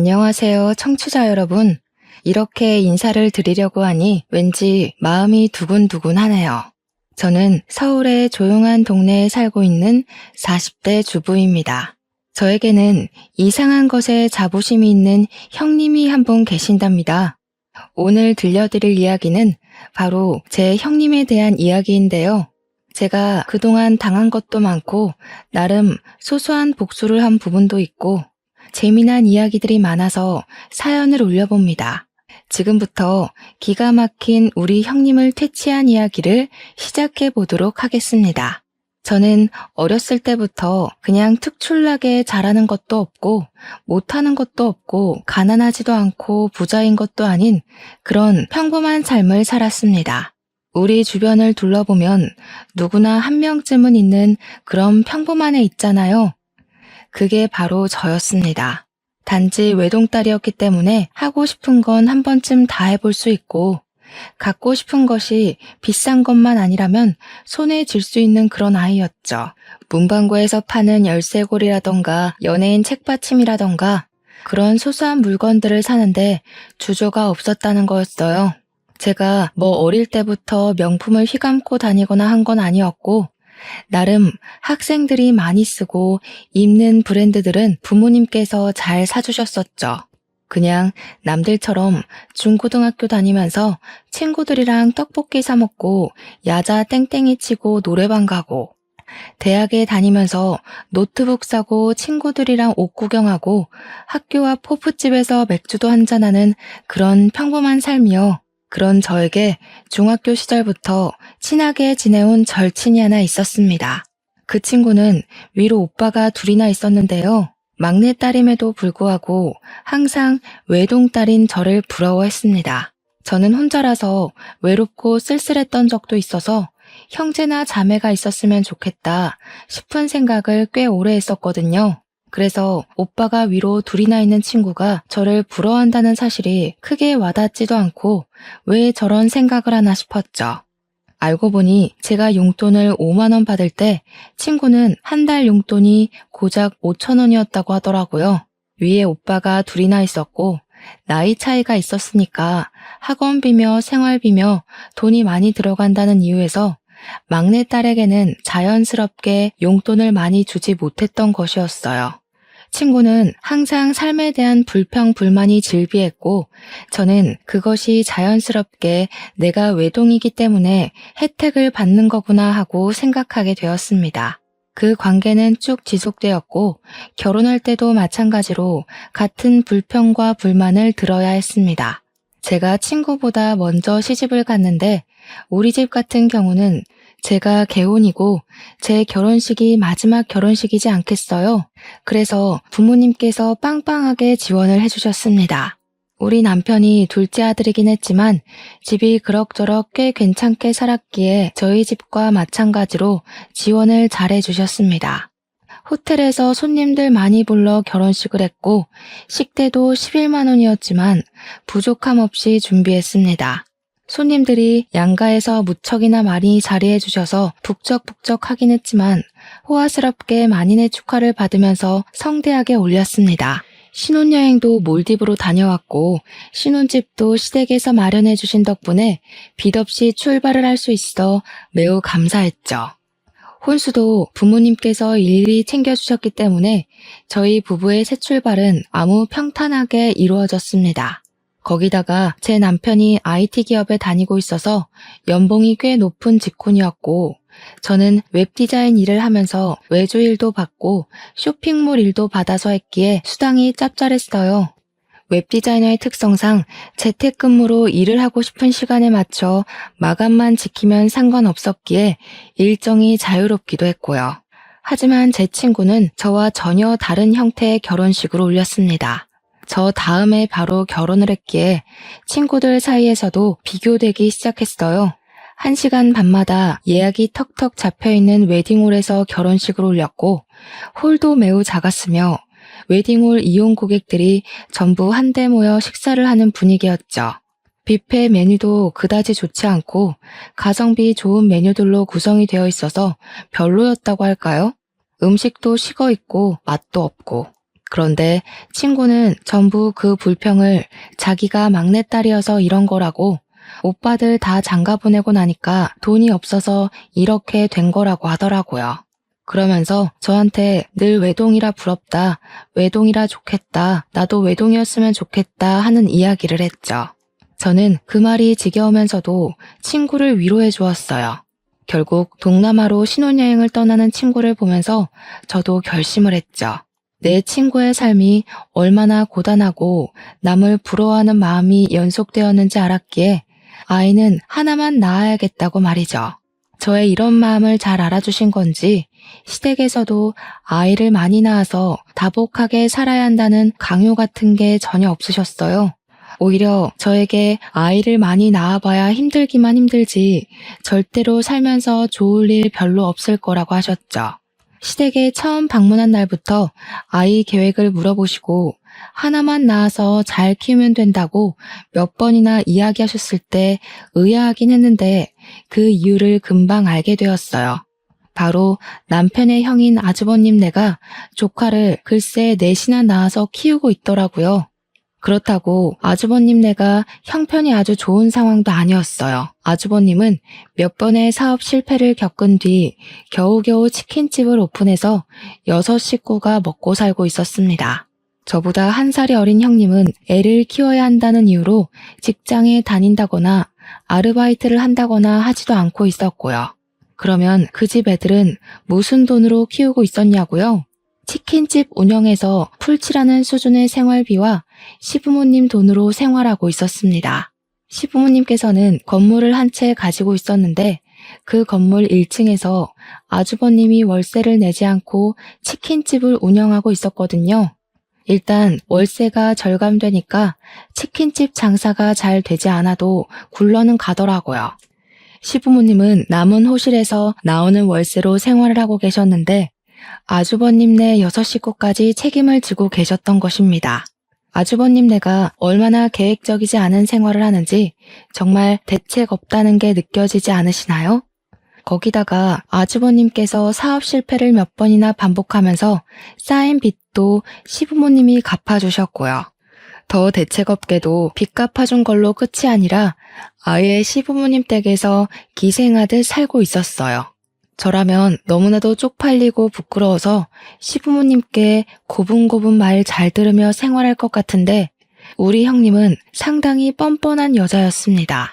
안녕하세요, 청취자 여러분. 이렇게 인사를 드리려고 하니 왠지 마음이 두근두근하네요. 저는 서울의 조용한 동네에 살고 있는 40대 주부입니다. 저에게는 이상한 것에 자부심이 있는 형님이 한 분 계신답니다. 오늘 들려드릴 이야기는 바로 제 형님에 대한 이야기인데요. 제가 그동안 당한 것도 많고 나름 소소한 복수를 한 부분도 있고 재미난 이야기들이 많아서 사연을 올려봅니다. 지금부터 기가 막힌 우리 형님을 퇴치한 이야기를 시작해 보도록 하겠습니다. 저는 어렸을 때부터 그냥 특출나게 잘하는 것도 없고 못하는 것도 없고 가난하지도 않고 부자인 것도 아닌 그런 평범한 삶을 살았습니다. 우리 주변을 둘러보면 누구나 한 명쯤은 있는 그런 평범한 애 있잖아요. 그게 바로 저였습니다. 단지 외동딸이었기 때문에 하고 싶은 건 한 번쯤 다 해볼 수 있고 갖고 싶은 것이 비싼 것만 아니라면 손에 쥘 수 있는 그런 아이였죠. 문방구에서 파는 열쇠고리라던가 연예인 책받침이라던가 그런 소소한 물건들을 사는데 주저가 없었다는 거였어요. 제가 뭐 어릴 때부터 명품을 휘감고 다니거나 한 건 아니었고 나름 학생들이 많이 쓰고 입는 브랜드들은 부모님께서 잘 사주셨었죠. 그냥 남들처럼 중고등학교 다니면서 친구들이랑 떡볶이 사 먹고 야자 땡땡이 치고 노래방 가고 대학에 다니면서 노트북 사고 친구들이랑 옷 구경하고 학교 앞 호프집에서 맥주도 한잔하는 그런 평범한 삶이요. 그런 저에게 중학교 시절부터 친하게 지내온 절친이 하나 있었습니다. 그 친구는 위로 오빠가 둘이나 있었는데요. 막내딸임에도 불구하고 항상 외동딸인 저를 부러워했습니다. 저는 혼자라서 외롭고 쓸쓸했던 적도 있어서 형제나 자매가 있었으면 좋겠다 싶은 생각을 꽤 오래 했었거든요. 그래서 오빠가 위로 둘이나 있는 친구가 저를 부러워한다는 사실이 크게 와닿지도 않고 왜 저런 생각을 하나 싶었죠. 알고 보니 제가 용돈을 5만 원 받을 때 친구는 한 달 용돈이 고작 5천 원이었다고 하더라고요. 위에 오빠가 둘이나 있었고 나이 차이가 있었으니까 학원비며 생활비며 돈이 많이 들어간다는 이유에서 막내딸에게는 자연스럽게 용돈을 많이 주지 못했던 것이었어요. 친구는 항상 삶에 대한 불평, 불만이 질비했고 저는 그것이 자연스럽게 내가 외동이기 때문에 혜택을 받는 거구나 하고 생각하게 되었습니다. 그 관계는 쭉 지속되었고 결혼할 때도 마찬가지로 같은 불평과 불만을 들어야 했습니다. 제가 친구보다 먼저 시집을 갔는데 우리 집 같은 경우는 제가 개혼이고 제 결혼식이 마지막 결혼식이지 않겠어요? 그래서 부모님께서 빵빵하게 지원을 해주셨습니다. 우리 남편이 둘째 아들이긴 했지만 집이 그럭저럭 꽤 괜찮게 살았기에 저희 집과 마찬가지로 지원을 잘 해주셨습니다. 호텔에서 손님들 많이 불러 결혼식을 했고 식대도 11만 원이었지만 부족함 없이 준비했습니다. 손님들이 양가에서 무척이나 많이 자리해 주셔서 북적북적하긴 했지만 호화스럽게 만인의 축하를 받으면서 성대하게 올렸습니다. 신혼여행도 몰디브로 다녀왔고 신혼집도 시댁에서 마련해 주신 덕분에 빚 없이 출발을 할 수 있어 매우 감사했죠. 혼수도 부모님께서 일일이 챙겨주셨기 때문에 저희 부부의 새 출발은 아무 평탄하게 이루어졌습니다. 거기다가 제 남편이 IT 기업에 다니고 있어서 연봉이 꽤 높은 직군이었고 저는 웹디자인 일을 하면서 외주 일도 받고 쇼핑몰 일도 받아서 했기에 수당이 짭짤했어요. 웹디자이너의 특성상 재택근무로 일을 하고 싶은 시간에 맞춰 마감만 지키면 상관없었기에 일정이 자유롭기도 했고요. 하지만 제 친구는 저와 전혀 다른 형태의 결혼식을 올렸습니다. 저 다음에 바로 결혼을 했기에 친구들 사이에서도 비교되기 시작했어요. 1시간 반마다 예약이 턱턱 잡혀있는 웨딩홀에서 결혼식을 올렸고 홀도 매우 작았으며 웨딩홀 이용 고객들이 전부 한데 모여 식사를 하는 분위기였죠. 뷔페 메뉴도 그다지 좋지 않고 가성비 좋은 메뉴들로 구성이 되어 있어서 별로였다고 할까요? 음식도 식어 있고 맛도 없고 그런데 친구는 전부 그 불평을 자기가 막내딸이어서 이런 거라고, 오빠들 다 장가 보내고 나니까 돈이 없어서 이렇게 된 거라고 하더라고요. 그러면서 저한테 늘 외동이라 부럽다, 외동이라 좋겠다, 나도 외동이었으면 좋겠다 하는 이야기를 했죠. 저는 그 말이 지겨우면서도 친구를 위로해 주었어요. 결국 동남아로 신혼여행을 떠나는 친구를 보면서 저도 결심을 했죠. 내 친구의 삶이 얼마나 고단하고 남을 부러워하는 마음이 연속되었는지 알았기에 아이는 하나만 낳아야겠다고 말이죠. 저의 이런 마음을 잘 알아주신 건지 시댁에서도 아이를 많이 낳아서 다복하게 살아야 한다는 강요 같은 게 전혀 없으셨어요. 오히려 저에게 아이를 많이 낳아봐야 힘들기만 힘들지 절대로 살면서 좋을 일 별로 없을 거라고 하셨죠. 시댁에 처음 방문한 날부터 아이 계획을 물어보시고 하나만 낳아서 잘 키우면 된다고 몇 번이나 이야기하셨을 때 의아하긴 했는데 그 이유를 금방 알게 되었어요. 바로 남편의 형인 아주버님네가 조카를 글쎄 넷이나 낳아서 키우고 있더라고요. 그렇다고 아주버님네가 형편이 아주 좋은 상황도 아니었어요. 아주버님은 몇 번의 사업 실패를 겪은 뒤 겨우겨우 치킨집을 오픈해서 6 식구가 먹고 살고 있었습니다. 저보다 1살이 어린 형님은 애를 키워야 한다는 이유로 직장에 다닌다거나 아르바이트를 한다거나 하지도 않고 있었고요. 그러면 그 집 애들은 무슨 돈으로 키우고 있었냐고요? 치킨집 운영에서 풀칠하는 수준의 생활비와 시부모님 돈으로 생활하고 있었습니다. 시부모님께서는 건물을 한 채 가지고 있었는데 그 건물 1층에서 아주버님이 월세를 내지 않고 치킨집을 운영하고 있었거든요. 일단 월세가 절감되니까 치킨집 장사가 잘 되지 않아도 굴러는 가더라고요. 시부모님은 남은 호실에서 나오는 월세로 생활을 하고 계셨는데 아주버님네 6 식구까지 책임을 지고 계셨던 것입니다. 아주버님네가 얼마나 계획적이지 않은 생활을 하는지 정말 대책 없다는 게 느껴지지 않으시나요? 거기다가 아주버님께서 사업 실패를 몇 번이나 반복하면서 쌓인 빚도 시부모님이 갚아주셨고요. 더 대책 없게도 빚 갚아준 걸로 끝이 아니라 아예 시부모님 댁에서 기생하듯 살고 있었어요. 저라면 너무나도 쪽팔리고 부끄러워서 시부모님께 고분고분 말 잘 들으며 생활할 것 같은데 우리 형님은 상당히 뻔뻔한 여자였습니다.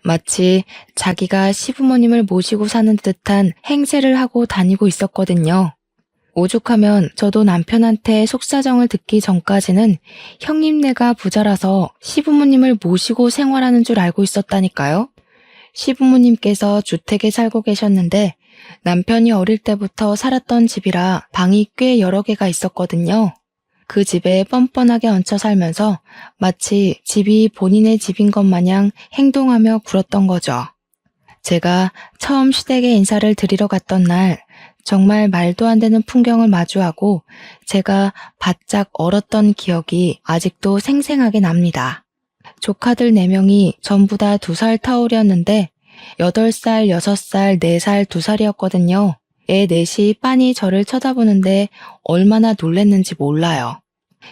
마치 자기가 시부모님을 모시고 사는 듯한 행세를 하고 다니고 있었거든요. 오죽하면 저도 남편한테 속사정을 듣기 전까지는 형님네가 부자라서 시부모님을 모시고 생활하는 줄 알고 있었다니까요. 시부모님께서 주택에 살고 계셨는데 남편이 어릴 때부터 살았던 집이라 방이 꽤 여러 개가 있었거든요. 그 집에 뻔뻔하게 얹혀 살면서 마치 집이 본인의 집인 것 마냥 행동하며 굴었던 거죠. 제가 처음 시댁에 인사를 드리러 갔던 날 정말 말도 안 되는 풍경을 마주하고 제가 바짝 얼었던 기억이 아직도 생생하게 납니다. 조카들 4명이 전부 다 2살 터울이었는데 8살, 6살, 4살, 2살이었거든요. 애 넷이 빤히 저를 쳐다보는데 얼마나 놀랬는지 몰라요.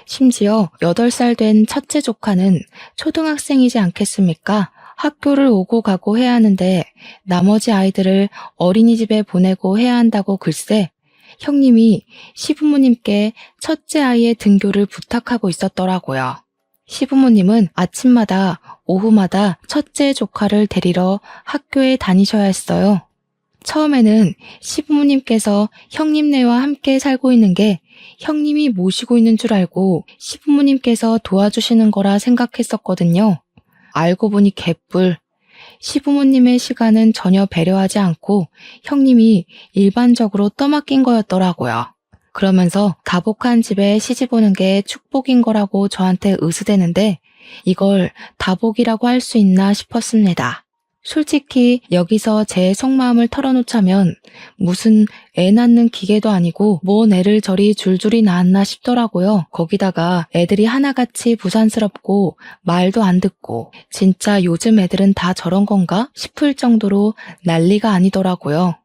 심지어 8살 된 첫째 조카는 초등학생이지 않겠습니까? 학교를 오고 가고 해야 하는데 나머지 아이들을 어린이집에 보내고 해야 한다고 글쎄 형님이 시부모님께 첫째 아이의 등교를 부탁하고 있었더라고요. 시부모님은 아침마다 오후마다 첫째 조카를 데리러 학교에 다니셔야 했어요. 처음에는 시부모님께서 형님네와 함께 살고 있는 게 형님이 모시고 있는 줄 알고 시부모님께서 도와주시는 거라 생각했었거든요. 알고 보니 개뿔. 시부모님의 시간은 전혀 배려하지 않고 형님이 일반적으로 떠맡긴 거였더라고요. 그러면서 다복한 집에 시집 오는 게 축복인 거라고 저한테 으스대는데 이걸 다복이라고 할 수 있나 싶었습니다. 솔직히 여기서 제 속마음을 털어놓자면 무슨 애 낳는 기계도 아니고 뭔 애를 저리 줄줄이 낳았나 싶더라고요. 거기다가 애들이 하나같이 부산스럽고 말도 안 듣고 진짜 요즘 애들은 다 저런 건가 싶을 정도로 난리가 아니더라고요.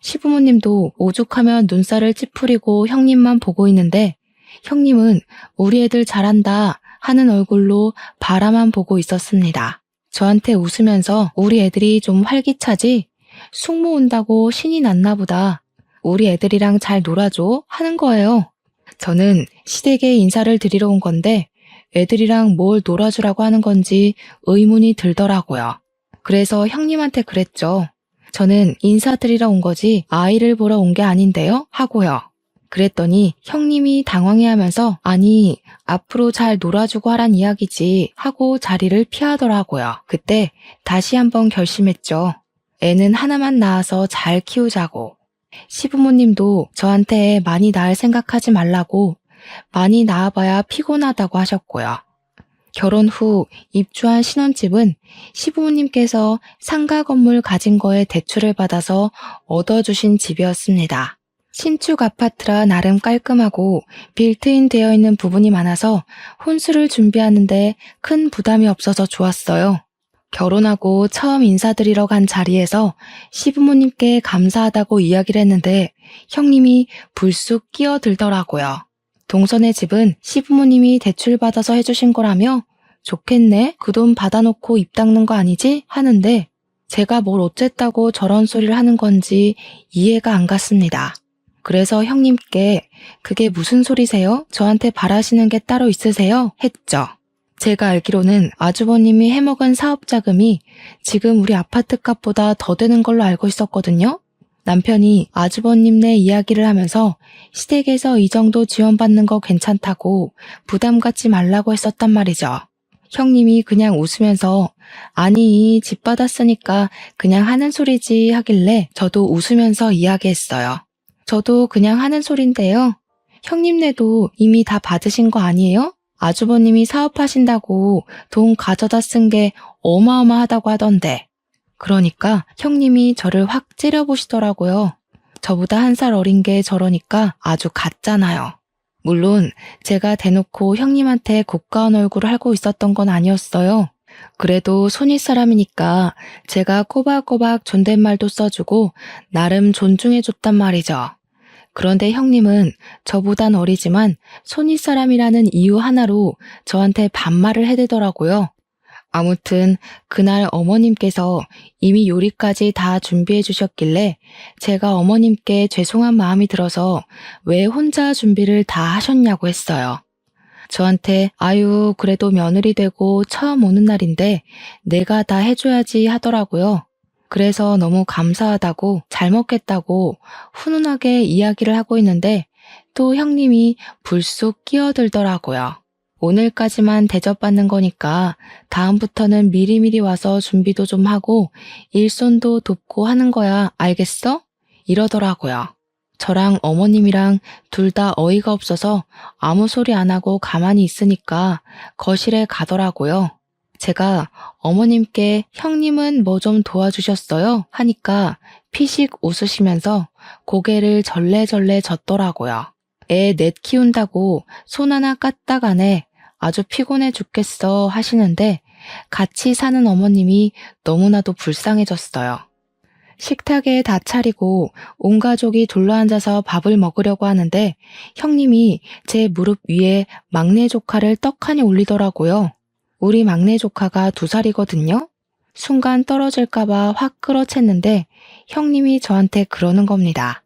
시부모님도 오죽하면 눈살을 찌푸리고 형님만 보고 있는데 형님은 우리 애들 잘한다 하는 얼굴로 바라만 보고 있었습니다. 저한테 웃으면서 우리 애들이 좀 활기차지? 숙모 온다고 신이 났나 보다. 우리 애들이랑 잘 놀아줘 하는 거예요. 저는 시댁에 인사를 드리러 온 건데 애들이랑 뭘 놀아주라고 하는 건지 의문이 들더라고요. 그래서 형님한테 그랬죠. 저는 인사드리러 온 거지 아이를 보러 온 게 아닌데요? 하고요. 그랬더니 형님이 당황해하면서 아니 앞으로 잘 놀아주고 하란 이야기지 하고 자리를 피하더라고요. 그때 다시 한번 결심했죠. 애는 하나만 낳아서 잘 키우자고. 시부모님도 저한테 많이 낳을 생각하지 말라고 많이 낳아봐야 피곤하다고 하셨고요. 결혼 후 입주한 신혼집은 시부모님께서 상가 건물 가진 거에 대출을 받아서 얻어주신 집이었습니다. 신축 아파트라 나름 깔끔하고 빌트인 되어 있는 부분이 많아서 혼수를 준비하는데 큰 부담이 없어서 좋았어요. 결혼하고 처음 인사드리러 간 자리에서 시부모님께 감사하다고 이야기를 했는데 형님이 불쑥 끼어들더라고요. 동선의 집은 시부모님이 대출받아서 해주신 거라며 좋겠네? 그 돈 받아놓고 입 닦는 거 아니지? 하는데 제가 뭘 어쨌다고 저런 소리를 하는 건지 이해가 안 갔습니다. 그래서 형님께 그게 무슨 소리세요? 저한테 바라시는 게 따로 있으세요? 했죠. 제가 알기로는 아주버님이 해먹은 사업자금이 지금 우리 아파트 값보다 더 되는 걸로 알고 있었거든요. 남편이 아주버님네 이야기를 하면서 시댁에서 이 정도 지원받는 거 괜찮다고 부담 갖지 말라고 했었단 말이죠. 형님이 그냥 웃으면서 아니 집 받았으니까 그냥 하는 소리지 하길래 저도 웃으면서 이야기했어요. 저도 그냥 하는 소린데요. 형님네도 이미 다 받으신 거 아니에요? 아주버님이 사업하신다고 돈 가져다 쓴 게 어마어마하다고 하던데. 그러니까 형님이 저를 확 째려보시더라고요. 저보다 1살 어린 게 저러니까 아주 같잖아요. 물론 제가 대놓고 형님한테 고가운 얼굴을 하고 있었던 건 아니었어요. 그래도 손윗사람이니까 제가 꼬박꼬박 존댓말도 써주고 나름 존중해줬단 말이죠. 그런데 형님은 저보단 어리지만 손윗사람이라는 이유 하나로 저한테 반말을 해대더라고요. 아무튼 그날 어머님께서 이미 요리까지 다 준비해 주셨길래 제가 어머님께 죄송한 마음이 들어서 왜 혼자 준비를 다 하셨냐고 했어요. 저한테 아유 그래도 며느리 되고 처음 오는 날인데 내가 다 해줘야지 하더라고요. 그래서 너무 감사하다고 잘 먹겠다고 훈훈하게 이야기를 하고 있는데 또 형님이 불쑥 끼어들더라고요. 오늘까지만 대접받는 거니까 다음부터는 미리미리 와서 준비도 좀 하고 일손도 돕고 하는 거야 알겠어? 이러더라고요. 저랑 어머님이랑 둘 다 어이가 없어서 아무 소리 안 하고 가만히 있으니까 거실에 가더라고요. 제가 어머님께 형님은 뭐 좀 도와주셨어요? 하니까 피식 웃으시면서 고개를 절레절레 젓더라고요. 애 넷 키운다고 손 하나 까딱 안 해. 아주 피곤해 죽겠어 하시는데 같이 사는 어머님이 너무나도 불쌍해졌어요. 식탁에 다 차리고 온 가족이 둘러앉아서 밥을 먹으려고 하는데 형님이 제 무릎 위에 막내 조카를 떡하니 올리더라고요. 우리 막내 조카가 2살이거든요. 순간 떨어질까봐 확 끌어챘는데 형님이 저한테 그러는 겁니다.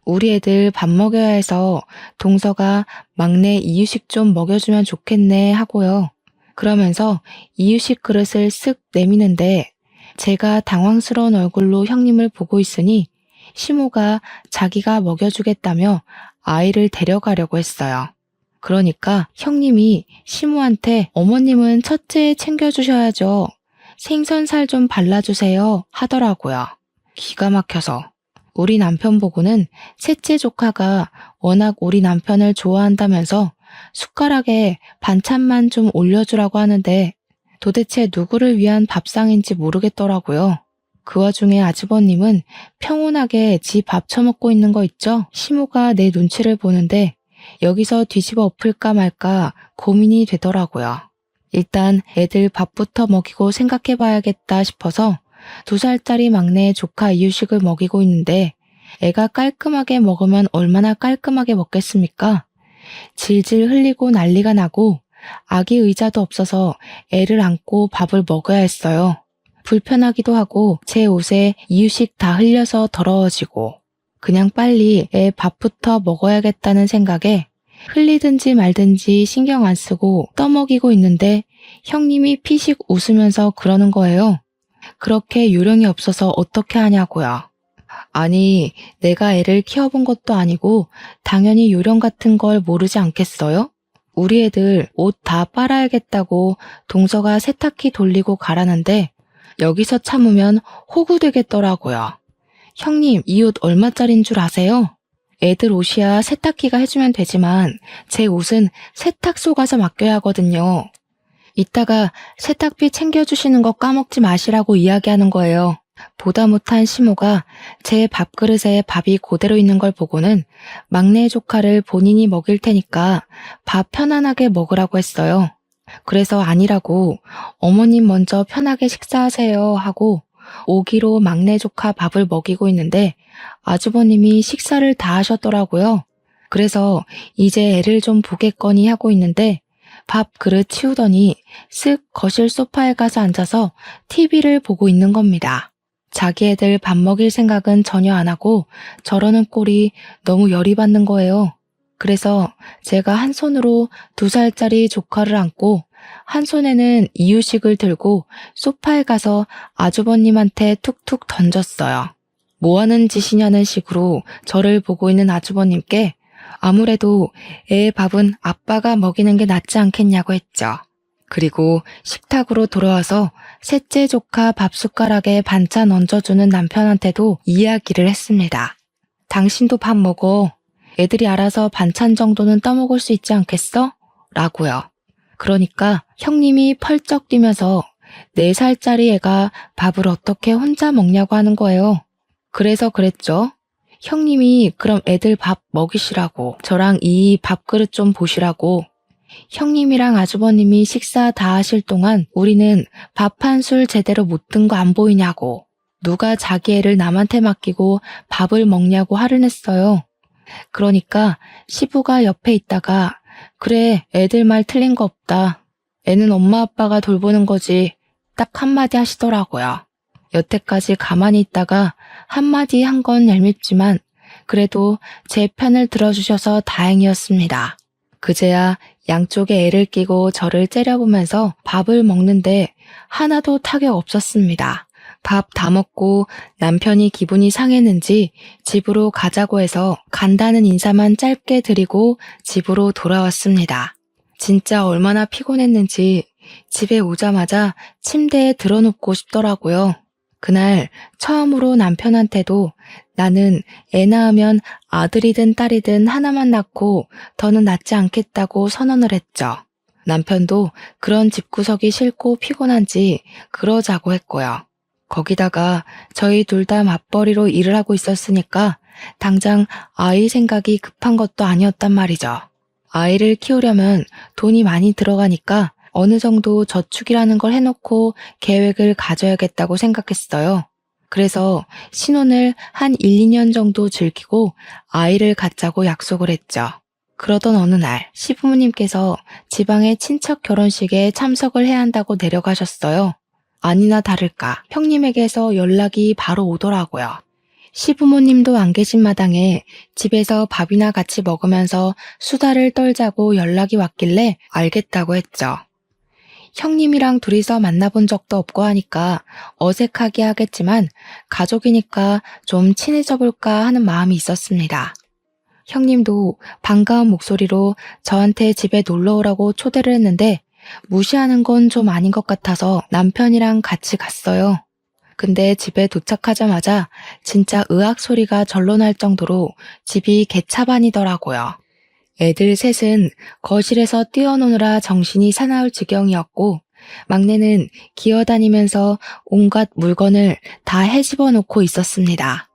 우리 애들 밥 먹여야 해서 동서가 막내 이유식 좀 먹여주면 좋겠네 하고요. 그러면서 이유식 그릇을 쓱 내미는데 제가 당황스러운 얼굴로 형님을 보고 있으니 시모가 자기가 먹여주겠다며 아이를 데려가려고 했어요. 그러니까 형님이 시모한테 어머님은 첫째 챙겨주셔야죠. 생선살 좀 발라주세요 하더라고요. 기가 막혀서. 우리 남편 보고는 셋째 조카가 워낙 우리 남편을 좋아한다면서 숟가락에 반찬만 좀 올려주라고 하는데 도대체 누구를 위한 밥상인지 모르겠더라고요. 그 와중에 아주버님은 평온하게 지 밥 처먹고 있는 거 있죠? 시모가 내 눈치를 보는데 여기서 뒤집어 엎을까 말까 고민이 되더라고요. 일단 애들 밥부터 먹이고 생각해봐야겠다 싶어서 2살짜리 막내 조카 이유식을 먹이고 있는데 애가 깔끔하게 먹으면 얼마나 깔끔하게 먹겠습니까? 질질 흘리고 난리가 나고 아기 의자도 없어서 애를 안고 밥을 먹어야 했어요. 불편하기도 하고 제 옷에 이유식 다 흘려서 더러워지고 그냥 빨리 애 밥부터 먹어야겠다는 생각에 흘리든지 말든지 신경 안 쓰고 떠먹이고 있는데 형님이 피식 웃으면서 그러는 거예요. 그렇게 요령이 없어서 어떻게 하냐고요. 아니, 내가 애를 키워본 것도 아니고 당연히 요령 같은 걸 모르지 않겠어요? 우리 애들 옷 다 빨아야겠다고 동서가 세탁기 돌리고 가라는데 여기서 참으면 호구되겠더라고요. 형님, 이 옷 얼마짜린 줄 아세요? 애들 옷이야 세탁기가 해주면 되지만 제 옷은 세탁소 가서 맡겨야 하거든요. 이따가 세탁비 챙겨주시는 거 까먹지 마시라고 이야기하는 거예요. 보다 못한 시모가 제 밥그릇에 밥이 그대로 있는 걸 보고는 막내 조카를 본인이 먹일 테니까 밥 편안하게 먹으라고 했어요. 그래서 아니라고 어머님 먼저 편하게 식사하세요 하고 오기로 막내 조카 밥을 먹이고 있는데 아주버님이 식사를 다 하셨더라고요. 그래서 이제 애를 좀 보겠거니 하고 있는데 밥 그릇 치우더니 쓱 거실 소파에 가서 앉아서 TV를 보고 있는 겁니다. 자기 애들 밥 먹일 생각은 전혀 안 하고 저러는 꼴이 너무 열이 받는 거예요. 그래서 제가 한 손으로 2살짜리 조카를 안고 한 손에는 이유식을 들고 소파에 가서 아주버님한테 툭툭 던졌어요. 뭐 하는 짓이냐는 식으로 저를 보고 있는 아주버님께 아무래도 애 밥은 아빠가 먹이는 게 낫지 않겠냐고 했죠. 그리고 식탁으로 돌아와서 셋째 조카 밥 숟가락에 반찬 얹어주는 남편한테도 이야기를 했습니다. 당신도 밥 먹어. 애들이 알아서 반찬 정도는 떠먹을 수 있지 않겠어? 라고요. 그러니까 형님이 펄쩍 뛰면서 4살짜리 애가 밥을 어떻게 혼자 먹냐고 하는 거예요. 그래서 그랬죠. 형님이 그럼 애들 밥 먹이시라고 저랑 이 밥그릇 좀 보시라고. 형님이랑 아주버님이 식사 다 하실 동안 우리는 밥 한 술 제대로 못 든 거 안 보이냐고. 누가 자기 애를 남한테 맡기고 밥을 먹냐고 화를 냈어요. 그러니까 시부가 옆에 있다가 그래 애들 말 틀린 거 없다. 애는 엄마 아빠가 돌보는 거지. 딱 한마디 하시더라고요. 여태까지 가만히 있다가 한마디 한 건 얄밉지만 그래도 제 편을 들어주셔서 다행이었습니다. 그제야 양쪽에 애를 끼고 저를 째려보면서 밥을 먹는데 하나도 타격 없었습니다. 밥 다 먹고 남편이 기분이 상했는지 집으로 가자고 해서 간다는 인사만 짧게 드리고 집으로 돌아왔습니다. 진짜 얼마나 피곤했는지 집에 오자마자 침대에 들어눕고 싶더라고요. 그날 처음으로 남편한테도 나는 애 낳으면 아들이든 딸이든 하나만 낳고 더는 낳지 않겠다고 선언을 했죠. 남편도 그런 집구석이 싫고 피곤한지 그러자고 했고요. 거기다가 저희 둘 다 맞벌이로 일을 하고 있었으니까 당장 아이 생각이 급한 것도 아니었단 말이죠. 아이를 키우려면 돈이 많이 들어가니까 어느 정도 저축이라는 걸 해놓고 계획을 가져야겠다고 생각했어요. 그래서 신혼을 한 1, 2년 정도 즐기고 아이를 갖자고 약속을 했죠. 그러던 어느 날 시부모님께서 지방의 친척 결혼식에 참석을 해야 한다고 내려가셨어요. 아니나 다를까 형님에게서 연락이 바로 오더라고요. 시부모님도 안 계신 마당에 집에서 밥이나 같이 먹으면서 수다를 떨자고 연락이 왔길래 알겠다고 했죠. 형님이랑 둘이서 만나본 적도 없고 하니까 어색하게 하겠지만 가족이니까 좀 친해져 볼까 하는 마음이 있었습니다. 형님도 반가운 목소리로 저한테 집에 놀러 오라고 초대를 했는데 무시하는 건 좀 아닌 것 같아서 남편이랑 같이 갔어요. 근데 집에 도착하자마자 진짜 의악 소리가 절로 날 정도로 집이 개차반이더라고요. 애들 셋은 거실에서 뛰어노느라 정신이 사나울 지경이었고 막내는 기어다니면서 온갖 물건을 다 헤집어 놓고 있었습니다.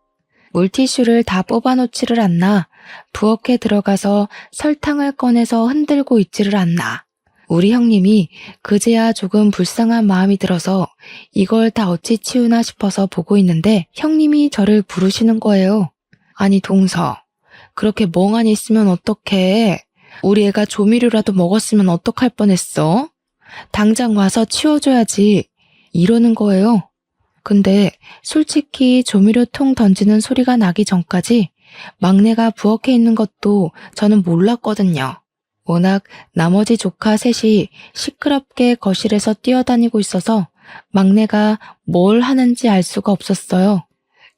물티슈를 다 뽑아놓지를 않나, 부엌에 들어가서 설탕을 꺼내서 흔들고 있지를 않나. 우리 형님이 그제야 조금 불쌍한 마음이 들어서 이걸 다 어찌 치우나 싶어서 보고 있는데 형님이 저를 부르시는 거예요. 아니 동서, 그렇게 멍하니 있으면 어떡해. 우리 애가 조미료라도 먹었으면 어떡할 뻔했어? 당장 와서 치워줘야지. 이러는 거예요. 근데 솔직히 조미료통 던지는 소리가 나기 전까지 막내가 부엌에 있는 것도 저는 몰랐거든요. 워낙 나머지 조카 셋이 시끄럽게 거실에서 뛰어다니고 있어서 막내가 뭘 하는지 알 수가 없었어요.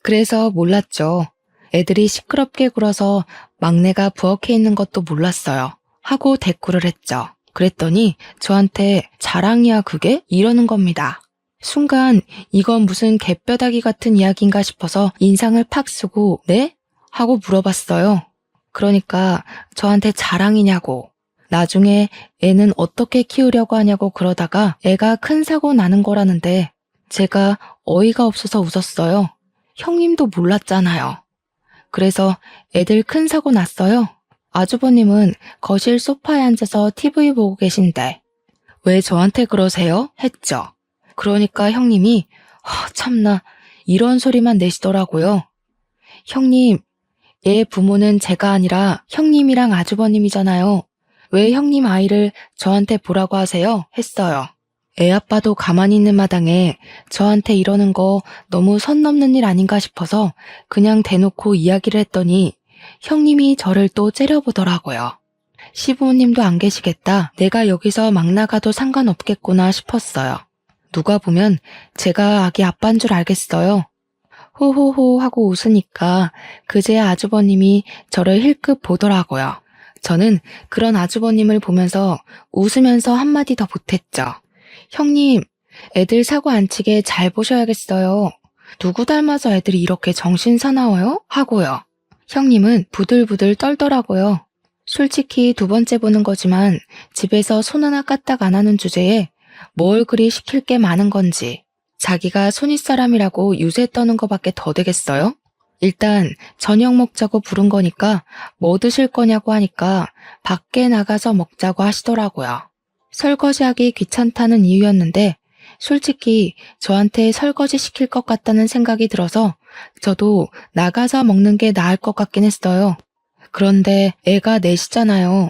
그래서 몰랐죠. 애들이 시끄럽게 굴어서 막내가 부엌에 있는 것도 몰랐어요. 하고 대꾸를 했죠. 그랬더니 저한테 자랑이야 그게? 이러는 겁니다. 순간 이건 무슨 개뼈다귀 같은 이야기인가 싶어서 인상을 팍 쓰고 네? 하고 물어봤어요. 그러니까 저한테 자랑이냐고. 나중에 애는 어떻게 키우려고 하냐고 그러다가 애가 큰 사고 나는 거라는데 제가 어이가 없어서 웃었어요. 형님도 몰랐잖아요. 그래서 애들 큰 사고 났어요. 아주버님은 거실 소파에 앉아서 TV 보고 계신데 왜 저한테 그러세요? 했죠. 그러니까 형님이 참나 이런 소리만 내시더라고요. 형님, 얘 부모는 제가 아니라 형님이랑 아주버님이잖아요. 왜 형님 아이를 저한테 보라고 하세요? 했어요. 애 아빠도 가만히 있는 마당에 저한테 이러는 거 너무 선 넘는 일 아닌가 싶어서 그냥 대놓고 이야기를 했더니 형님이 저를 또 째려보더라고요. 시부모님도 안 계시겠다. 내가 여기서 막 나가도 상관없겠구나 싶었어요. 누가 보면 제가 아기 아빠인 줄 알겠어요. 호호호 하고 웃으니까 그제야 아주버님이 저를 힐끗 보더라고요. 저는 그런 아주버님을 보면서 웃으면서 한마디 더 보탰죠. 형님, 애들 사고 안 치게 잘 보셔야겠어요. 누구 닮아서 애들이 이렇게 정신 사나워요? 하고요. 형님은 부들부들 떨더라고요. 솔직히 두 번째 보는 거지만 집에서 손 하나 까딱 안 하는 주제에 뭘 그리 시킬 게 많은 건지 자기가 손윗사람이라고 유세 떠는 거밖에 더 되겠어요? 일단 저녁 먹자고 부른 거니까 뭐 드실 거냐고 하니까 밖에 나가서 먹자고 하시더라고요. 설거지하기 귀찮다는 이유였는데 솔직히 저한테 설거지 시킬 것 같다는 생각이 들어서 저도 나가서 먹는 게 나을 것 같긴 했어요. 그런데 애가 넷이잖아요.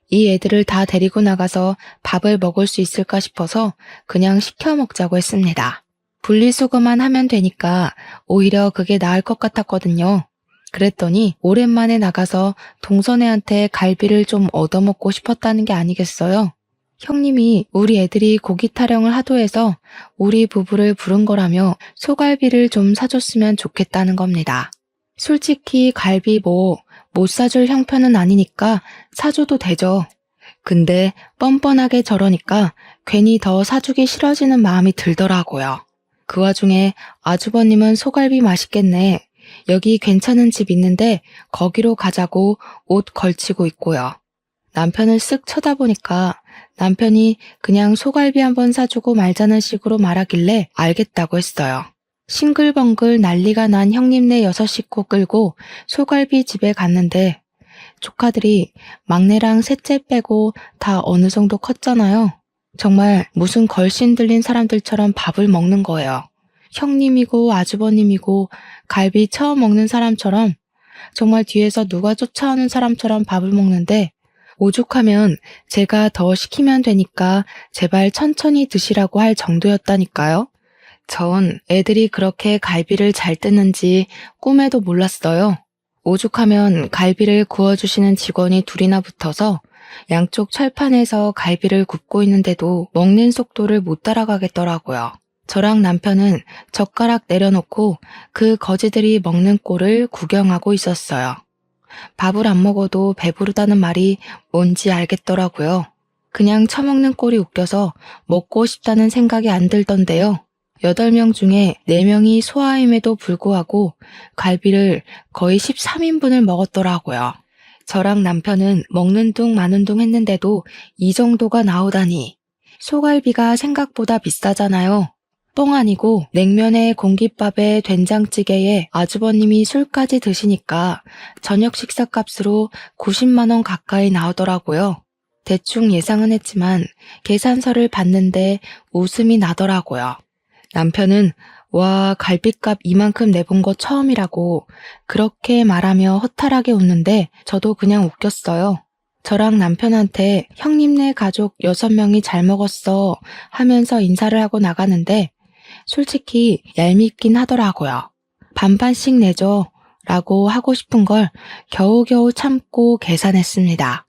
이 애들을 다 데리고 나가서 밥을 먹을 수 있을까 싶어서 그냥 시켜 먹자고 했습니다. 분리수거만 하면 되니까 오히려 그게 나을 것 같았거든요. 그랬더니 오랜만에 나가서 동선애한테 갈비를 좀 얻어먹고 싶었다는 게 아니겠어요? 형님이 우리 애들이 고기 타령을 하도 해서 우리 부부를 부른 거라며 소갈비를 좀 사줬으면 좋겠다는 겁니다. 솔직히 갈비 못 사줄 형편은 아니니까 사줘도 되죠. 근데 뻔뻔하게 저러니까 괜히 더 사주기 싫어지는 마음이 들더라고요. 그 와중에 아주버님은 소갈비 맛있겠네. 여기 괜찮은 집 있는데 거기로 가자고 옷 걸치고 있고요. 남편을 쓱 쳐다보니까 남편이 그냥 소갈비 한번 사주고 말자는 식으로 말하길래 알겠다고 했어요. 싱글벙글 난리가 난 형님네 6식구 끌고 소갈비 집에 갔는데 조카들이 막내랑 셋째 빼고 다 어느 정도 컸잖아요. 정말 무슨 걸신 들린 사람들처럼 밥을 먹는 거예요. 형님이고 아주버님이고 갈비 처음 먹는 사람처럼 정말 뒤에서 누가 쫓아오는 사람처럼 밥을 먹는데 오죽하면 제가 더 시키면 되니까 제발 천천히 드시라고 할 정도였다니까요. 전 애들이 그렇게 갈비를 잘 뜯는지 꿈에도 몰랐어요. 오죽하면 갈비를 구워주시는 직원이 둘이나 붙어서 양쪽 철판에서 갈비를 굽고 있는데도 먹는 속도를 못 따라가겠더라고요. 저랑 남편은 젓가락 내려놓고 그 거지들이 먹는 꼴을 구경하고 있었어요. 밥을 안 먹어도 배부르다는 말이 뭔지 알겠더라고요. 그냥 처먹는 꼴이 웃겨서 먹고 싶다는 생각이 안 들던데요. 8명 중에 4명이 소아임에도 불구하고 갈비를 거의 13인분을 먹었더라고요. 저랑 남편은 먹는 둥 마는 둥 했는데도 이 정도가 나오다니. 소갈비가 생각보다 비싸잖아요. 뻥 아니고 냉면에 공깃밥에 된장찌개에 아주버님이 술까지 드시니까 저녁 식사값으로 90만 원 가까이 나오더라고요. 대충 예상은 했지만 계산서를 봤는데 웃음이 나더라고요. 남편은 와 갈비값 이만큼 내본 거 처음이라고 그렇게 말하며 허탈하게 웃는데 저도 그냥 웃겼어요. 저랑 남편한테 형님네 가족 6명이 잘 먹었어 하면서 인사를 하고 나가는데 솔직히 얄밉긴 하더라고요. 반반씩 내줘 라고 하고 싶은 걸 겨우겨우 참고 계산했습니다.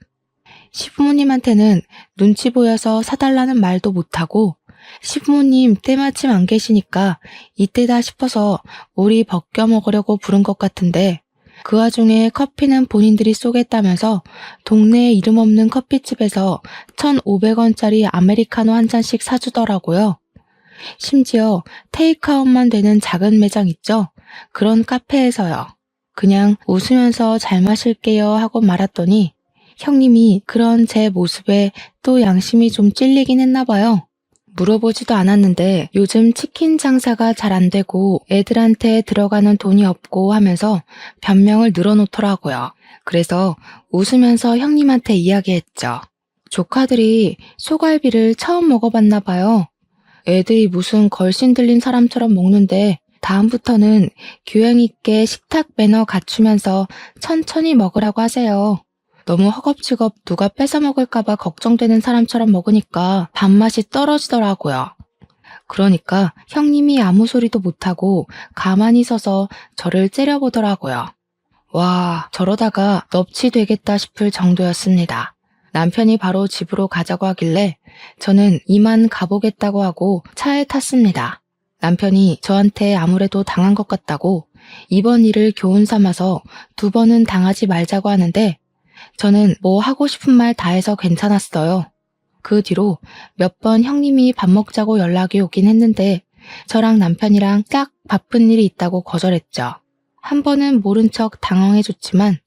시부모님한테는 눈치 보여서 사달라는 말도 못하고 시부모님 때마침 안 계시니까 이때다 싶어서 우리 벗겨 먹으려고 부른 것 같은데 그 와중에 커피는 본인들이 쏘겠다면서 동네에 이름 없는 커피집에서 1,500원짜리 아메리카노 한 잔씩 사주더라고요. 심지어 테이크아웃만 되는 작은 매장 있죠? 그런 카페에서요. 그냥 웃으면서 잘 마실게요 하고 말았더니 형님이 그런 제 모습에 또 양심이 좀 찔리긴 했나 봐요. 물어보지도 않았는데 요즘 치킨 장사가 잘 안 되고 애들한테 들어가는 돈이 없고 하면서 변명을 늘어놓더라고요. 그래서 웃으면서 형님한테 이야기했죠. 조카들이 소갈비를 처음 먹어봤나 봐요. 애들이 무슨 걸신 들린 사람처럼 먹는데 다음부터는 교양 있게 식탁 매너 갖추면서 천천히 먹으라고 하세요. 너무 허겁지겁 누가 뺏어 먹을까봐 걱정되는 사람처럼 먹으니까 밥맛이 떨어지더라고요. 그러니까 형님이 아무 소리도 못하고 가만히 서서 저를 째려보더라고요. 와, 저러다가 넙치 되겠다 싶을 정도였습니다. 남편이 바로 집으로 가자고 하길래 저는 이만 가보겠다고 하고 차에 탔습니다. 남편이 저한테 아무래도 당한 것 같다고 이번 일을 교훈 삼아서 2번은 당하지 말자고 하는데 저는 뭐 하고 싶은 말 다 해서 괜찮았어요. 그 뒤로 몇 번 형님이 밥 먹자고 연락이 오긴 했는데 저랑 남편이랑 딱 바쁜 일이 있다고 거절했죠. 한 번은 모른 척 당황해줬지만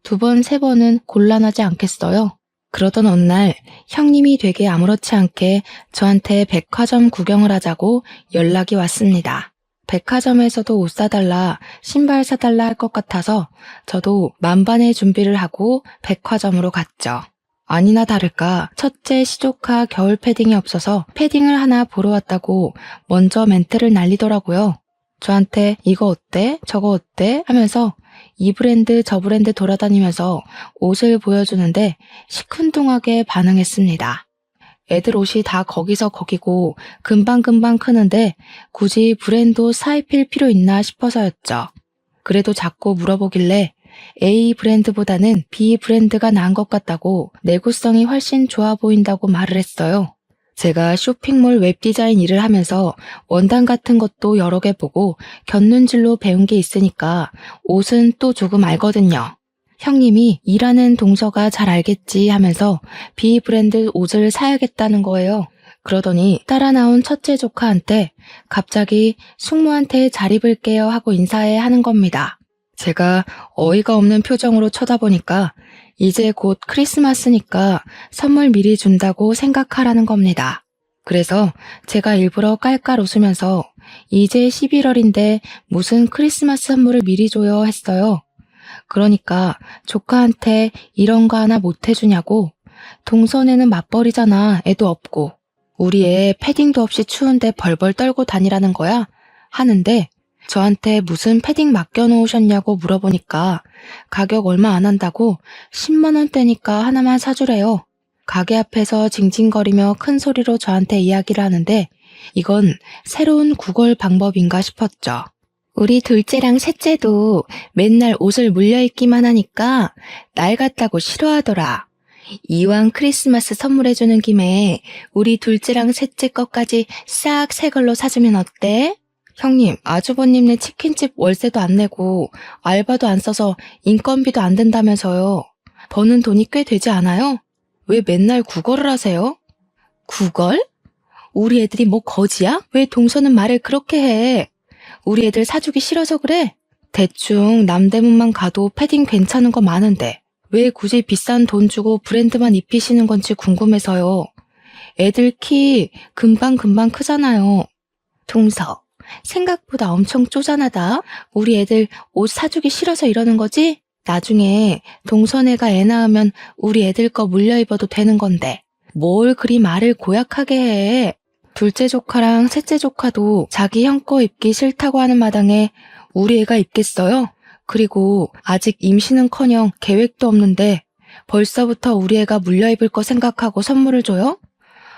2번, 3번은 곤란하지 않겠어요. 그러던 어느 날 형님이 되게 아무렇지 않게 저한테 백화점 구경을 하자고 연락이 왔습니다. 백화점에서도 옷 사달라, 신발 사달라 할 것 같아서 저도 만반의 준비를 하고 백화점으로 갔죠. 아니나 다를까 첫째 시조카 겨울 패딩이 없어서 패딩을 하나 보러 왔다고 먼저 멘트를 날리더라고요. 저한테 이거 어때? 저거 어때? 하면서 이 브랜드 저 브랜드 돌아다니면서 옷을 보여주는데 시큰둥하게 반응했습니다. 애들 옷이 다 거기서 거기고 금방금방 크는데 굳이 브랜드 옷 사입힐 필요 있나 싶어서였죠. 그래도 자꾸 물어보길래 A 브랜드보다는 B 브랜드가 나은 것 같다고 내구성이 훨씬 좋아 보인다고 말을 했어요. 제가 쇼핑몰 웹디자인 일을 하면서 원단 같은 것도 여러 개 보고 곁눈질로 배운 게 있으니까 옷은 또 조금 알거든요. 형님이 일하는 동서가 잘 알겠지 하면서 B 브랜드 옷을 사야겠다는 거예요. 그러더니 따라 나온 첫째 조카한테 갑자기 숙모한테 잘 입을게요 하고 인사해 하는 겁니다. 제가 어이가 없는 표정으로 쳐다보니까 이제 곧 크리스마스니까 선물 미리 준다고 생각하라는 겁니다. 그래서 제가 일부러 깔깔 웃으면서 이제 11월인데 무슨 크리스마스 선물을 미리 줘요 했어요. 그러니까 조카한테 이런 거 하나 못 해주냐고. 동선에는 맞벌이잖아. 애도 없고. 우리 애 패딩도 없이 추운데 벌벌 떨고 다니라는 거야? 하는데 저한테 무슨 패딩 맡겨놓으셨냐고 물어보니까 가격 얼마 안 한다고 10만 원대니까 하나만 사주래요. 가게 앞에서 징징거리며 큰 소리로 저한테 이야기를 하는데 이건 새로운 구걸 방법인가 싶었죠. 우리 둘째랑 셋째도 맨날 옷을 물려입기만 하니까 날 같다고 싫어하더라. 이왕 크리스마스 선물해주는 김에 우리 둘째랑 셋째 것까지 싹 새 걸로 사주면 어때? 형님, 아주버님네 치킨집 월세도 안 내고 알바도 안 써서 인건비도 안 든다면서요. 버는 돈이 꽤 되지 않아요? 왜 맨날 구걸을 하세요? 구걸? 우리 애들이 뭐 거지야? 왜 동서는 말을 그렇게 해? 우리 애들 사주기 싫어서 그래? 대충 남대문만 가도 패딩 괜찮은 거 많은데 왜 굳이 비싼 돈 주고 브랜드만 입히시는 건지 궁금해서요. 애들 키 금방금방 크잖아요. 동서, 생각보다 엄청 쪼잔하다. 우리 애들 옷 사주기 싫어서 이러는 거지? 나중에 동서네가 애 낳으면 우리 애들 거 물려 입어도 되는 건데 뭘 그리 말을 고약하게 해. 둘째 조카랑 셋째 조카도 자기 형 거 입기 싫다고 하는 마당에 우리 애가 입겠어요? 그리고 아직 임신은커녕 계획도 없는데 벌써부터 우리 애가 물려입을 거 생각하고 선물을 줘요?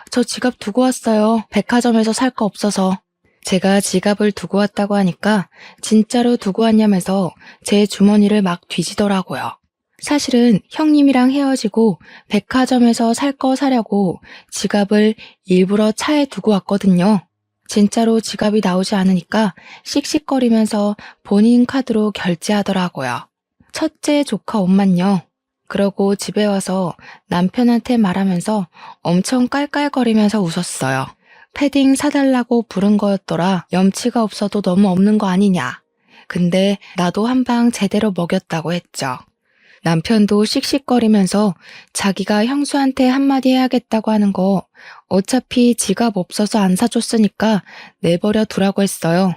저 지갑 두고 왔어요. 백화점에서 살 거 없어서. 제가 지갑을 두고 왔다고 하니까 진짜로 두고 왔냐면서 제 주머니를 막 뒤지더라고요. 사실은 형님이랑 헤어지고 백화점에서 살 거 사려고 지갑을 일부러 차에 두고 왔거든요. 진짜로 지갑이 나오지 않으니까 씩씩거리면서 본인 카드로 결제하더라고요. 첫째 조카 옷만요. 그러고 집에 와서 남편한테 말하면서 엄청 깔깔거리면서 웃었어요. 패딩 사달라고 부른 거였더라. 염치가 없어도 너무 없는 거 아니냐. 근데 나도 한 방 제대로 먹였다고 했죠. 남편도 씩씩거리면서 자기가 형수한테 한마디 해야겠다고 하는 거 어차피 지갑 없어서 안 사줬으니까 내버려 두라고 했어요.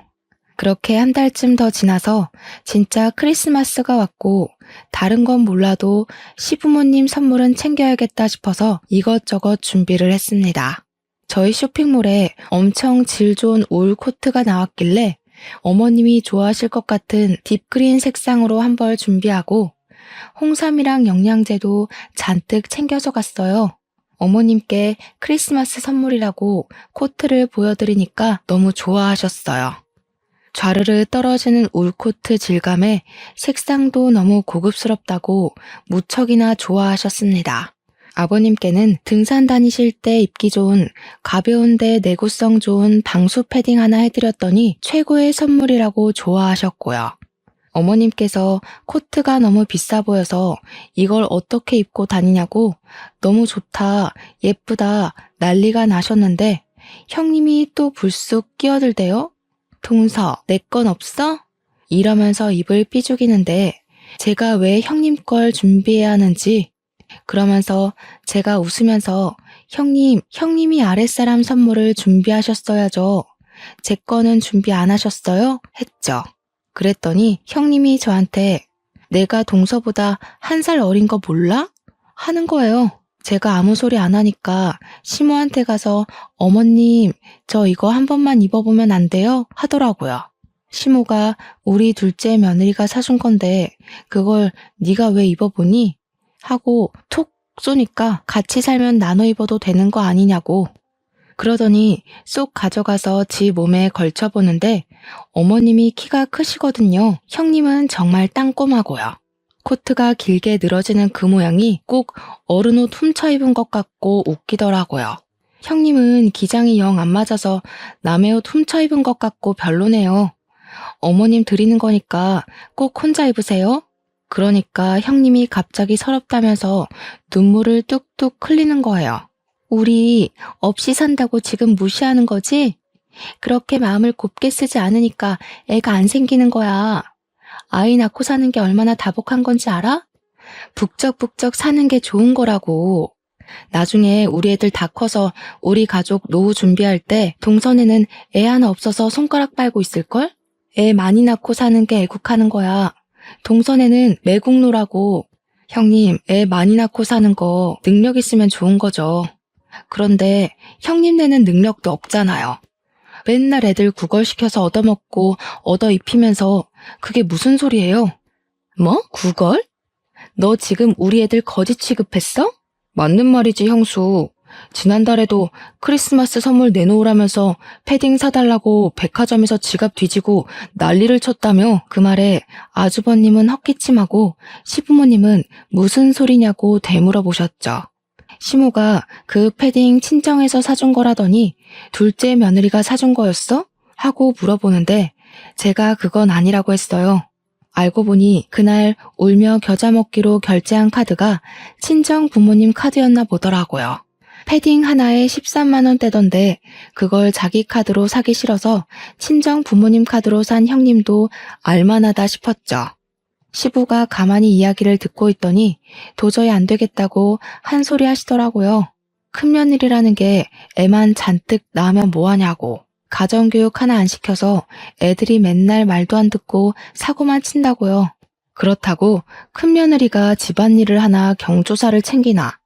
그렇게 한 달쯤 더 지나서 진짜 크리스마스가 왔고 다른 건 몰라도 시부모님 선물은 챙겨야겠다 싶어서 이것저것 준비를 했습니다. 저희 쇼핑몰에 엄청 질 좋은 울 코트가 나왔길래 어머님이 좋아하실 것 같은 딥그린 색상으로 한 벌 준비하고 홍삼이랑 영양제도 잔뜩 챙겨서 갔어요. 어머님께 크리스마스 선물이라고 코트를 보여드리니까 너무 좋아하셨어요. 좌르르 떨어지는 울코트 질감에 색상도 너무 고급스럽다고 무척이나 좋아하셨습니다. 아버님께는 등산 다니실 때 입기 좋은 가벼운데 내구성 좋은 방수 패딩 하나 해드렸더니 최고의 선물이라고 좋아하셨고요. 어머님께서 코트가 너무 비싸 보여서 이걸 어떻게 입고 다니냐고 너무 좋다, 예쁘다 난리가 나셨는데 형님이 또 불쑥 끼어들대요. 동서, 내 건 없어? 이러면서 입을 삐죽이는데 제가 왜 형님 걸 준비해야 하는지 그러면서 제가 웃으면서 형님이 아랫사람 선물을 준비하셨어야죠. 제 거는 준비 안 하셨어요? 했죠. 그랬더니 형님이 저한테 내가 동서보다 1살 어린 거 몰라? 하는 거예요. 제가 아무 소리 안 하니까 시모한테 가서 어머님 저 이거 한 번만 입어보면 안 돼요? 하더라고요. 시모가 우리 둘째 며느리가 사준 건데 그걸 네가 왜 입어보니? 하고 톡 쏘니까 같이 살면 나눠 입어도 되는 거 아니냐고. 그러더니 쏙 가져가서 지 몸에 걸쳐보는데 어머님이 키가 크시거든요. 형님은 정말 땅꼬마고요. 코트가 길게 늘어지는 그 모양이 꼭 어른 옷 훔쳐 입은 것 같고 웃기더라고요. 형님은 기장이 영 안 맞아서 남의 옷 훔쳐 입은 것 같고 별로네요. 어머님 드리는 거니까 꼭 혼자 입으세요. 그러니까 형님이 갑자기 서럽다면서 눈물을 뚝뚝 흘리는 거예요. 우리 없이 산다고 지금 무시하는 거지? 그렇게 마음을 곱게 쓰지 않으니까 애가 안 생기는 거야. 아이 낳고 사는 게 얼마나 다복한 건지 알아? 북적북적 사는 게 좋은 거라고. 나중에 우리 애들 다 커서 우리 가족 노후 준비할 때 동선에는 애 하나 없어서 손가락 빨고 있을걸? 애 많이 낳고 사는 게 애국하는 거야. 동선에는 매국노라고. 형님, 애 많이 낳고 사는 거 능력 있으면 좋은 거죠. 그런데 형님네는 능력도 없잖아요. 맨날 애들 구걸시켜서 얻어먹고 얻어입히면서 그게 무슨 소리예요? 뭐? 구걸? 너 지금 우리 애들 거지 취급했어? 맞는 말이지 형수. 지난달에도 크리스마스 선물 내놓으라면서 패딩 사달라고 백화점에서 지갑 뒤지고 난리를 쳤다며. 그 말에 아주버님은 헛기침하고 시부모님은 무슨 소리냐고 되물어보셨죠. 시모가 그 패딩 친정에서 사준 거라더니 둘째 며느리가 사준 거였어? 하고 물어보는데 제가 그건 아니라고 했어요. 알고 보니 그날 울며 겨자 먹기로 결제한 카드가 친정 부모님 카드였나 보더라고요. 패딩 하나에 13만 원대던데 그걸 자기 카드로 사기 싫어서 친정 부모님 카드로 산 형님도 알만하다 싶었죠. 시부가 가만히 이야기를 듣고 있더니 도저히 안 되겠다고 한 소리 하시더라고요. 큰며느리라는 게 애만 잔뜩 낳으면 뭐하냐고. 가정교육 하나 안 시켜서 애들이 맨날 말도 안 듣고 사고만 친다고요. 그렇다고 큰며느리가 집안일을 하나 경조사를 챙기나.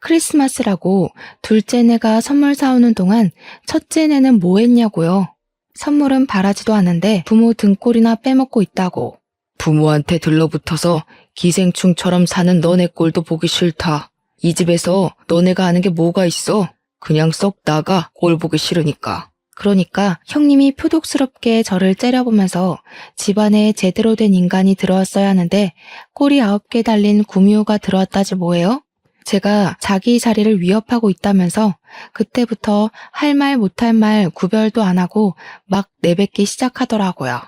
크리스마스라고 둘째네가 선물 사오는 동안 첫째네는 뭐 했냐고요. 선물은 바라지도 않는데 부모 등골이나 빼먹고 있다고. 부모한테 들러붙어서 기생충처럼 사는 너네 꼴도 보기 싫다. 이 집에서 너네가 아는 게 뭐가 있어? 그냥 썩 나가, 꼴 보기 싫으니까. 그러니까 형님이 표독스럽게 저를 째려보면서 집안에 제대로 된 인간이 들어왔어야 하는데 꼬리 9개 달린 구미호가 들어왔다지 뭐예요? 제가 자기 자리를 위협하고 있다면서 그때부터 할 말 못할 말 구별도 안 하고 막 내뱉기 시작하더라고요.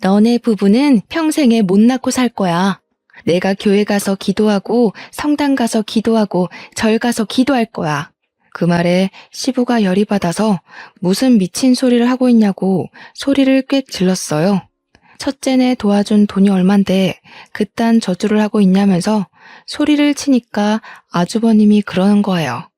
너네 부부는 평생에 못 낳고 살 거야. 내가 교회 가서 기도하고 성당 가서 기도하고 절 가서 기도할 거야. 그 말에 시부가 열이 받아서 무슨 미친 소리를 하고 있냐고 소리를 꽤 질렀어요. 첫째네 도와준 돈이 얼만데 그딴 저주를 하고 있냐면서 소리를 치니까 아주버님이 그러는 거예요.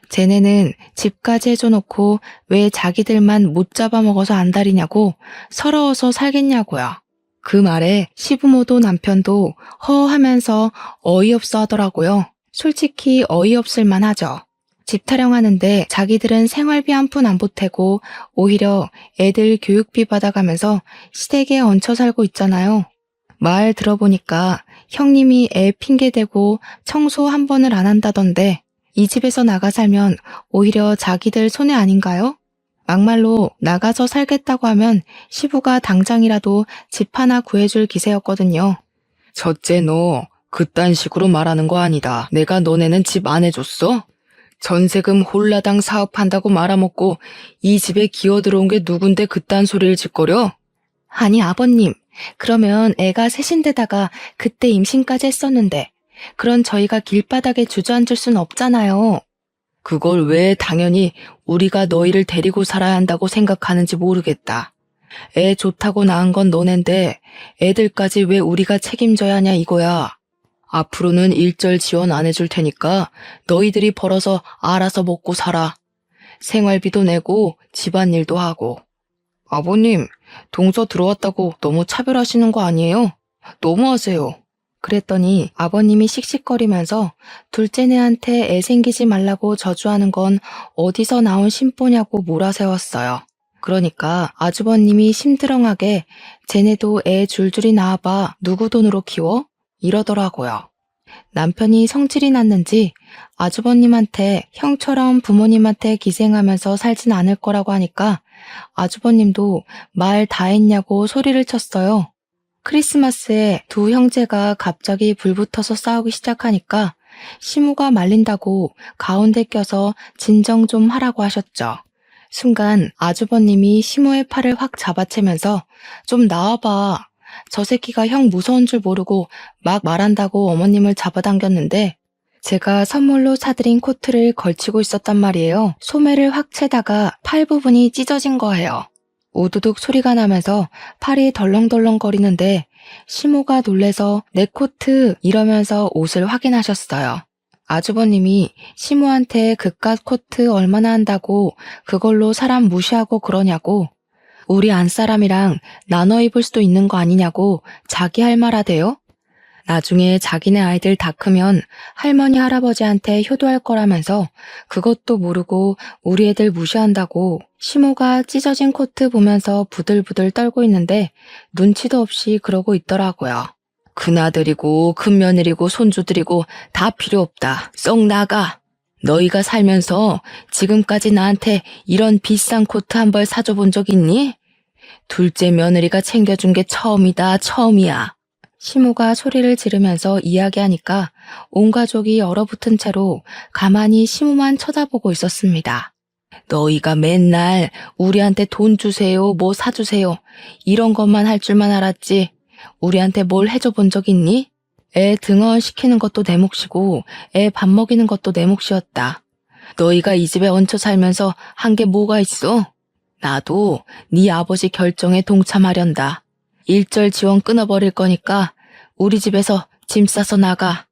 쟤네는 집까지 해줘놓고 왜 자기들만 못 잡아먹어서 안달이냐고 서러워서 살겠냐고요. 그 말에 시부모도 남편도 허허하면서 어이없어 하더라고요. 솔직히 어이없을 만하죠. 집 타령하는데 자기들은 생활비 한 푼 안 보태고 오히려 애들 교육비 받아가면서 시댁에 얹혀 살고 있잖아요. 말 들어보니까 형님이 애 핑계대고 청소 한 번을 안 한다던데 이 집에서 나가 살면 오히려 자기들 손해 아닌가요? 막말로 나가서 살겠다고 하면 시부가 당장이라도 집 하나 구해줄 기세였거든요. 첫째 너 그딴 식으로 말하는 거 아니다. 내가 너네는 집 안 해줬어? 전세금 홀라당 사업한다고 말아먹고 이 집에 기어들어온 게 누군데 그딴 소리를 짓거려? 아니 아버님, 그러면 애가 셋인데다가 그때 임신까지 했었는데 그런 저희가 길바닥에 주저앉을 순 없잖아요. 그걸 왜 당연히 우리가 너희를 데리고 살아야 한다고 생각하는지 모르겠다. 애 좋다고 낳은 건 너넨데 애들까지 왜 우리가 책임져야 하냐 이거야. 앞으로는 일절 지원 안 해줄 테니까 너희들이 벌어서 알아서 먹고 살아. 생활비도 내고 집안일도 하고. 아버님, 동서 들어왔다고 너무 차별하시는 거 아니에요? 너무하세요. 그랬더니 아버님이 씩씩거리면서 둘째네한테 애 생기지 말라고 저주하는 건 어디서 나온 신보냐고 몰아세웠어요. 그러니까 아주버님이 심드렁하게 쟤네도 애 줄줄이 낳아봐 누구 돈으로 키워? 이러더라고요. 남편이 성질이 났는지 아주버님한테 형처럼 부모님한테 기생하면서 살진 않을 거라고 하니까 아주버님도 말 다 했냐고 소리를 쳤어요. 크리스마스에 두 형제가 갑자기 불붙어서 싸우기 시작하니까 시무가 말린다고 가운데 껴서 진정 좀 하라고 하셨죠. 순간 아주버님이 시무의 팔을 확 잡아채면서 좀 나와봐. 저 새끼가 형 무서운 줄 모르고 막 말한다고 어머님을 잡아당겼는데 제가 선물로 사드린 코트를 걸치고 있었단 말이에요. 소매를 확 채다가 팔 부분이 찢어진 거예요. 우두둑 소리가 나면서 팔이 덜렁덜렁거리는데 시모가 놀래서 내 코트 이러면서 옷을 확인하셨어요. 아주버님이 시모한테 그깟 코트 얼마나 한다고 그걸로 사람 무시하고 그러냐고 우리 안사람이랑 나눠 입을 수도 있는 거 아니냐고 자기 할 말 하대요. 나중에 자기네 아이들 다 크면 할머니 할아버지한테 효도할 거라면서 그것도 모르고 우리 애들 무시한다고 시모가 찢어진 코트 보면서 부들부들 떨고 있는데 눈치도 없이 그러고 있더라고요. 큰아들이고 큰며느리고 손주들이고 다 필요 없다. 썩 나가. 너희가 살면서 지금까지 나한테 이런 비싼 코트 한 벌 사줘 본 적 있니? 둘째 며느리가 챙겨준 게 처음이다, 처음이야. 시모가 소리를 지르면서 이야기하니까 온 가족이 얼어붙은 채로 가만히 시모만 쳐다보고 있었습니다. 너희가 맨날 우리한테 돈 주세요, 뭐 사주세요 이런 것만 할 줄만 알았지 우리한테 뭘 해줘 본 적 있니? 애 등원 시키는 것도 내 몫이고 애 밥 먹이는 것도 내 몫이었다. 너희가 이 집에 얹혀 살면서 한 게 뭐가 있어? 나도 네 아버지 결정에 동참하련다. 일절 지원 끊어버릴 거니까 우리 집에서 짐 싸서 나가.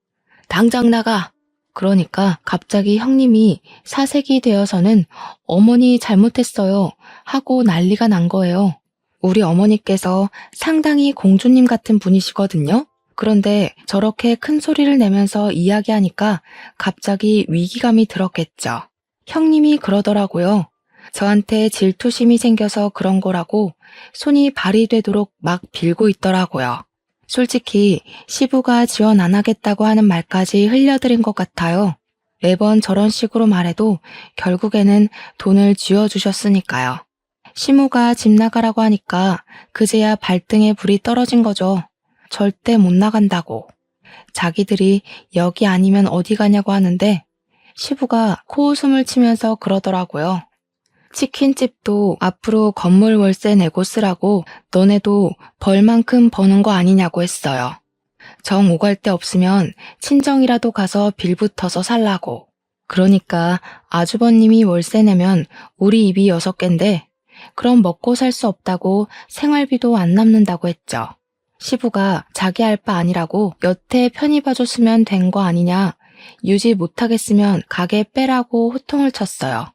당장 나가. 그러니까 갑자기 형님이 사색이 되어서는 어머니 잘못했어요 하고 난리가 난 거예요. 우리 어머니께서 상당히 공주님 같은 분이시거든요. 그런데 저렇게 큰 소리를 내면서 이야기하니까 갑자기 위기감이 들었겠죠. 형님이 그러더라고요. 저한테 질투심이 생겨서 그런 거라고 손이 발이 되도록 막 빌고 있더라고요. 솔직히 시부가 지원 안 하겠다고 하는 말까지 흘려들인 것 같아요. 매번 저런 식으로 말해도 결국에는 돈을 쥐어주셨으니까요. 시모가 집 나가라고 하니까 그제야 발등에 불이 떨어진 거죠. 절대 못 나간다고. 자기들이 여기 아니면 어디 가냐고 하는데 시부가 코웃음을 치면서 그러더라고요. 치킨집도 앞으로 건물 월세 내고 쓰라고 너네도 벌만큼 버는 거 아니냐고 했어요. 정 오갈 데 없으면 친정이라도 가서 빌붙어서 살라고. 그러니까 아주버님이 월세 내면 우리 입이 6갠데 그럼 먹고 살 수 없다고 생활비도 안 남는다고 했죠. 시부가 자기 할 바 아니라고 여태 편히 봐줬으면 된 거 아니냐, 유지 못하겠으면 가게 빼라고 호통을 쳤어요.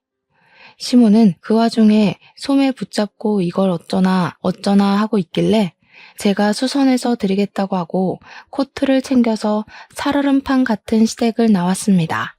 시모는 그 와중에 소매 붙잡고 이걸 어쩌나 하고 있길래 제가 수선해서 드리겠다고 하고 코트를 챙겨서 살얼음판 같은 시댁을 나왔습니다.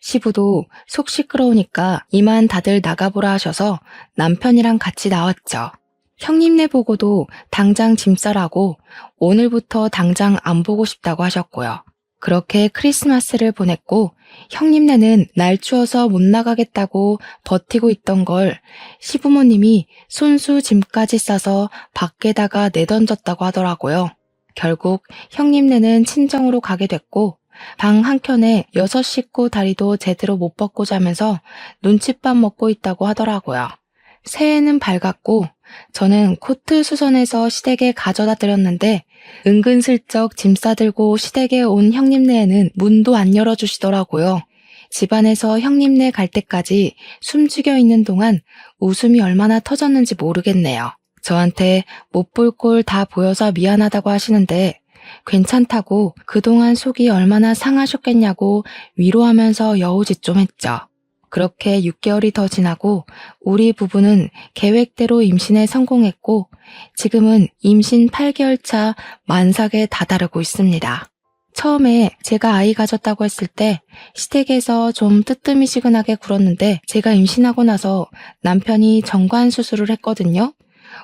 시부도 속 시끄러우니까 이만 다들 나가보라 하셔서 남편이랑 같이 나왔죠. 형님네 보고도 당장 짐 싸라고 오늘부터 당장 안 보고 싶다고 하셨고요. 그렇게 크리스마스를 보냈고 형님네는 날 추워서 못 나가겠다고 버티고 있던 걸 시부모님이 손수 짐까지 싸서 밖에다가 내던졌다고 하더라고요. 결국 형님네는 친정으로 가게 됐고 방 한켠에 6 식구 다리도 제대로 못 벗고 자면서 눈칫밥 먹고 있다고 하더라고요. 새해는 밝았고 저는 코트 수선해서 시댁에 가져다 드렸는데 은근슬쩍 짐 싸들고 시댁에 온 형님네에는 문도 안 열어주시더라고요. 집안에서 형님네 갈 때까지 숨죽여 있는 동안 웃음이 얼마나 터졌는지 모르겠네요. 저한테 못 볼 꼴 다 보여서 미안하다고 하시는데 괜찮다고 그동안 속이 얼마나 상하셨겠냐고 위로하면서 여우짓 좀 했죠. 그렇게 6개월이 더 지나고 우리 부부는 계획대로 임신에 성공했고 지금은 임신 8개월 차 만삭에 다다르고 있습니다. 처음에 제가 아이 가졌다고 했을 때 시댁에서 좀 뜨뜨미시근하게 굴었는데 제가 임신하고 나서 남편이 정관 수술을 했거든요.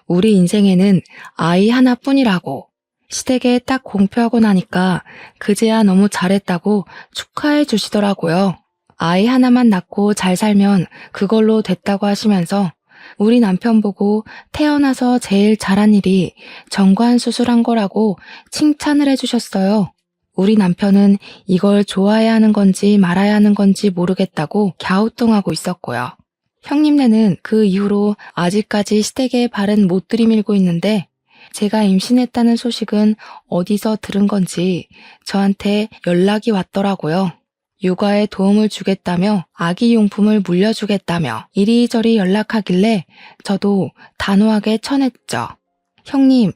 우리 인생에는 아이 하나뿐이라고. 시댁에 딱 공표하고 나니까 그제야 너무 잘했다고 축하해 주시더라고요. 아이 하나만 낳고 잘 살면 그걸로 됐다고 하시면서 우리 남편 보고 태어나서 제일 잘한 일이 정관 수술한 거라고 칭찬을 해주셨어요. 우리 남편은 이걸 좋아해야 하는 건지 말아야 하는 건지 모르겠다고 갸우뚱하고 있었고요. 형님네는 그 이후로 아직까지 시댁에 발은 못 들이밀고 있는데 제가 임신했다는 소식은 어디서 들은 건지 저한테 연락이 왔더라고요. 육아에 도움을 주겠다며 아기 용품을 물려주겠다며 이리저리 연락하길래 저도 단호하게 쳐냈죠. 형님,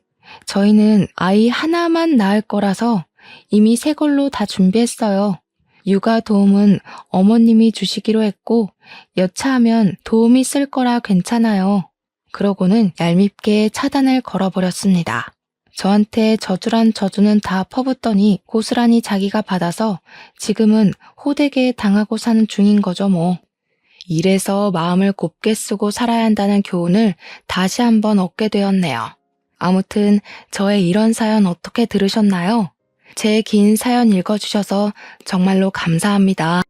저희는 아이 하나만 낳을 거라서 이미 새 걸로 다 준비했어요. 육아 도움은 어머님이 주시기로 했고 여차하면 도움이 쓸 거라 괜찮아요. 그러고는 얄밉게 차단을 걸어버렸습니다. 저한테 저주란 저주는 다 퍼붓더니 고스란히 자기가 받아서 지금은 호되게 당하고 사는 중인 거죠 뭐. 이래서 마음을 곱게 쓰고 살아야 한다는 교훈을 다시 한번 얻게 되었네요. 아무튼 저의 이런 사연 어떻게 들으셨나요? 제 긴 사연 읽어주셔서 정말로 감사합니다.